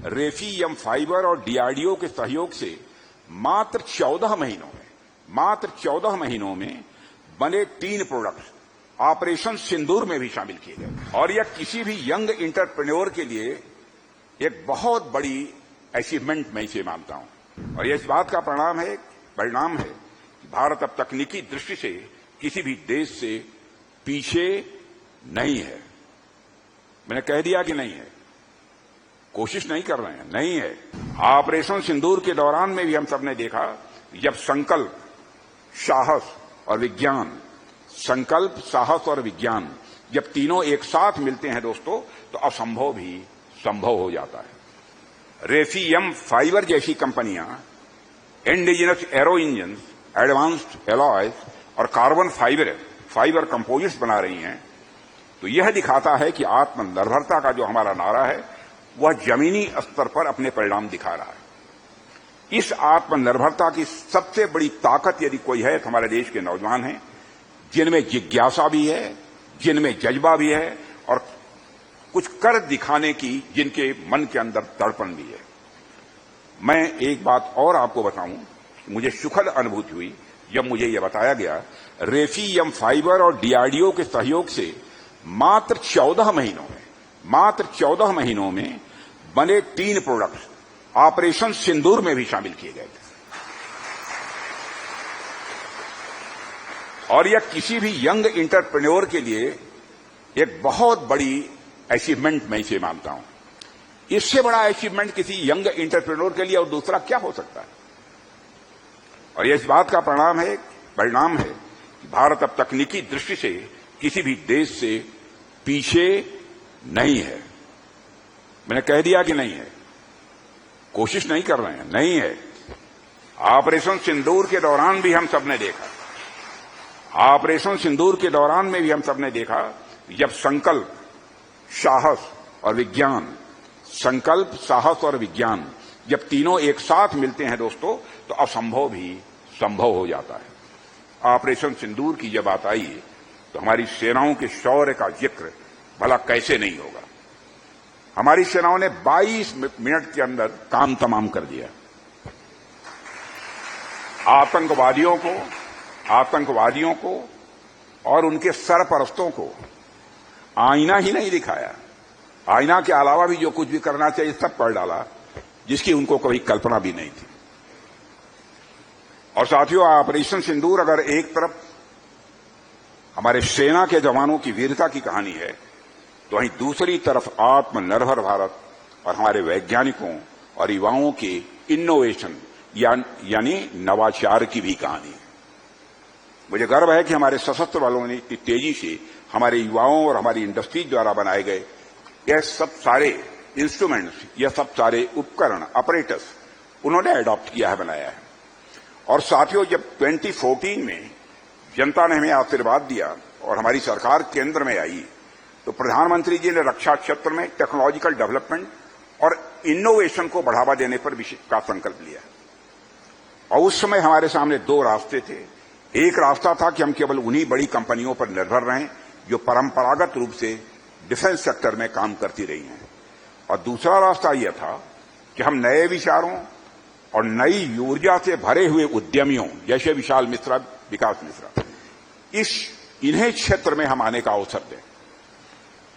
रेफीएम fibre और DRDO के सहयोग से मात्र 14 महीनों में बने 3 प्रोडक्ट्स ऑपरेशन सिंदूर में भी शामिल किए गए और यह किसी भी यंग इंटरप्रेन्योर के लिए एक बहुत बड़ी अचीवमेंट मैं इसे मानता हूं। और यह इस बात का परिणाम है कि भारत अब तकनीकी दृष्टि से किसी भी देश से पीछे नहीं है। मैंने कह दिया कि नहीं है, कोशिश नहीं कर रहे हैं, नहीं है। ऑपरेशन सिंदूर के दौरान में भी हम सबने देखा जब संकल्प, साहस और विज्ञान जब तीनों एक साथ मिलते हैं दोस्तों, तो असंभव भी संभव हो जाता है। रेफीएम फाइबर जैसी कंपनियां indigenous arrow engine, advanced alloys और कार्बन फाइबर कंपोजिट्स बना रही हैं, तो यह दिखाता है कि आत्मनिर्भरता का जो हमारा नारा है वह जमीनी स्तर पर अपने परिणाम दिखा रहा है। इस आत्मनिर्भरता की सबसे बड़ी ताकत यदि कोई है तो हमारे देश के नौजवान हैं, जिनमें जिज्ञासा भी है, जिनमें जज्बा भी है और कुछ कर दिखाने की जिनके मन के अंदर तड़पन भी है। मैं एक बात और आपको बताऊं, मुझे सुखद अनुभूति हुई जब मुझे यह बताया गया रेफीएम फाइबर और डीआरडीओ के सहयोग से मात्र 14 महीनों में बने 3 प्रोडक्ट्स ऑपरेशन सिंदूर में भी शामिल किए गए थे। और यह किसी भी यंग इंटरप्रेन्योर के लिए एक बहुत बड़ी अचीवमेंट मैं इसे मानता हूं। इससे बड़ा अचीवमेंट किसी यंग इंटरप्रेन्योर के लिए और दूसरा क्या हो सकता है। और यह इस बात का परिणाम है कि भारत अब तकनीकी दृष्टि से किसी भी देश से पीछे नहीं है। मैंने कह दिया कि नहीं है, कोशिश नहीं कर रहे हैं, नहीं है। ऑपरेशन सिंदूर के दौरान भी हम सबने देखा जब संकल्प, साहस और विज्ञान जब तीनों एक साथ मिलते हैं दोस्तों, तो असंभव भी संभव हो जाता है। ऑपरेशन सिंदूर की जब बात आई तो हमारी सेनाओं के शौर्य का जिक्र भला कैसे नहीं होगा। हमारी सेनाओं ने 22 मिनट के अंदर काम तमाम कर दिया। आतंकवादियों को और उनके सरपरस्तों को आईना ही नहीं दिखाया, आईना के अलावा भी जो कुछ भी करना चाहिए सब कर डाला, जिसकी उनको कभी कल्पना भी नहीं थी। और साथियों, ऑपरेशन सिंदूर अगर एक तरफ हमारे सेना के जवानों की वीरता की कहानी है, तो वहीं दूसरी तरफ आत्मनिर्भर भारत और हमारे वैज्ञानिकों और युवाओं के इनोवेशन यानी नवाचार की भी कहानी है। मुझे गर्व है कि हमारे सशस्त्र बलों ने इतनी तेजी से हमारे युवाओं और हमारी इंडस्ट्री द्वारा बनाए गए यह सब सारे इंस्ट्रूमेंट्स, यह सब सारे उपकरण, ऑपरेटर्स उन्होंने अडॉप्ट किया है, बनाया है। और साथियों, जब 2014 में जनता ने हमें आशीर्वाद दिया और हमारी सरकार केंद्र में आई, तो प्रधानमंत्री जी ने रक्षा क्षेत्र में टेक्नोलॉजिकल डेवलपमेंट और इनोवेशन को बढ़ावा देने पर का संकल्प लिया। और उस समय हमारे सामने 2 रास्ते थे। एक रास्ता था कि हम केवल उन्हीं बड़ी कंपनियों पर निर्भर रहें जो परंपरागत रूप से डिफेंस सेक्टर में काम करती रही हैं, और दूसरा रास्ता यह था कि हम नए विचारों और नई ऊर्जा से भरे हुए उद्यमियों जैसे विकास मिश्रा इन्हें क्षेत्र में हम आने का अवसर दें।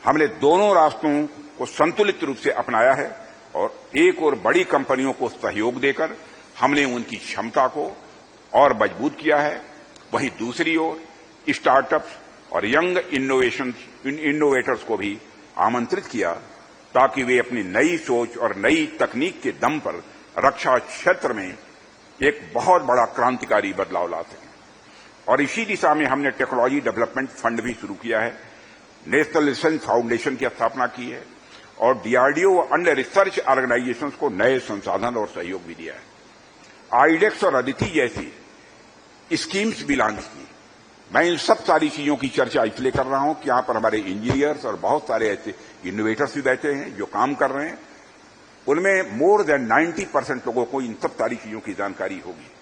हमने दोनों रास्तों को संतुलित रूप से अपनाया है और एक और बड़ी कंपनियों को सहयोग देकर हमने उनकी क्षमता को और मजबूत किया है, वहीं दूसरी ओर स्टार्टअप्स और यंग इनोवेटर्स को भी आमंत्रित किया ताकि वे अपनी नई सोच और नई तकनीक के दम पर रक्षा क्षेत्र में एक बहुत बड़ा क्रांतिकारी बदलाव ला सकें। और इसी दिशा में हमने टेक्नोलॉजी डेवलपमेंट फंड भी शुरू किया है, नेशनल रिसर्च फाउंडेशन की स्थापना की है और डीआरडीओ व अन्य रिसर्च ऑर्गेनाइजेशंस को नए संसाधन और सहयोग भी दिया है। आईडेक्स और अदिति जैसी स्कीम्स भी लॉन्च की। मैं इन सब सारी चीजों की चर्चा इसलिए कर रहा हूं कि यहां पर हमारे इंजीनियर्स और बहुत सारे ऐसे इनोवेटर्स भी बैठे हैं जो काम कर रहे हैं। उनमें मोर देन 90% लोगों को इन सब सारी चीजों की जानकारी होगी।